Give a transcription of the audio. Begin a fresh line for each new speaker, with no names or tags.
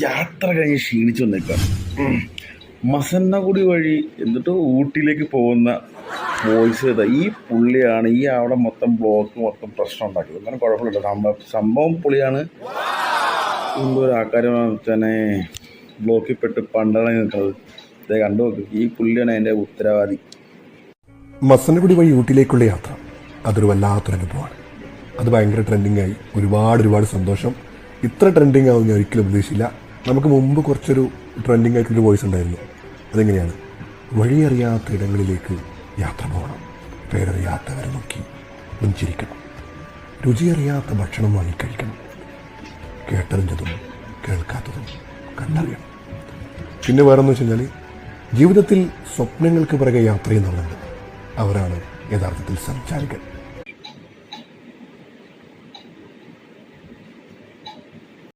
യാത്ര കഴിഞ്ഞ് ക്ഷീണിച്ചു വന്നേക്കാണ്. മസന്നഗുഡി വഴി എന്നിട്ട് ഊട്ടിയിലേക്ക് പോകുന്ന വോയിസ് ചെയ്ത ഈ പുള്ളിയാണ് ഈ അവിടെ മൊത്തം ബ്ലോക്ക് മൊത്തം പ്രശ്നം ഉണ്ടാക്കിയത്. അങ്ങനെ കുഴപ്പമില്ല, സംഭവം പുള്ളിയാണ്. എന്തോ ഒരു ആക്കാര്യമാണ് തന്നെ ബ്ലോക്കിൽ പെട്ട് പണ്ടാണ് നിൽക്കുന്നത്. ഇതേ കണ്ടു നോക്ക്, ഈ പുള്ളിയാണ് അതിൻ്റെ ഉത്തരവാദി.
മസന്നഗുഡി വഴി ഊട്ടിയിലേക്കുള്ള യാത്ര അതൊരു വല്ലാത്തൊരു അനുഭവമാണ്. അത് ഭയങ്കര ട്രെൻഡിങ് ആയി. ഒരുപാട് സന്തോഷം. ഇത്ര ട്രെൻഡിങ് ആവും ഞാൻ ഒരിക്കലും പ്രതീക്ഷിച്ചില്ല. നമുക്ക് മുമ്പ് കുറച്ചൊരു ട്രെൻഡിങ് ആയിട്ടുള്ളൊരു വോയിസ് ഉണ്ടായിരുന്നു. അതെങ്ങനെയാണ്? വഴിയറിയാത്ത ഇടങ്ങളിലേക്ക് യാത്ര പോകണം, പേരറിയാത്തവരെ നോക്കി പുഞ്ചിരിക്കണം, രുചിയറിയാത്ത ഭക്ഷണം വാങ്ങിക്കഴിക്കണം, കേട്ടറിഞ്ഞതും കേൾക്കാത്തതും കണ്ടറിയണം. പിന്നെ വേറെന്ന് വെച്ച് കഴിഞ്ഞാൽ ജീവിതത്തിൽ സ്വപ്നങ്ങൾക്ക് പിറകെ യാത്ര ചെയ്യുന്നുണ്ട്. അവരാണ് യഥാർത്ഥത്തിൽ സഞ്ചാരികൾ.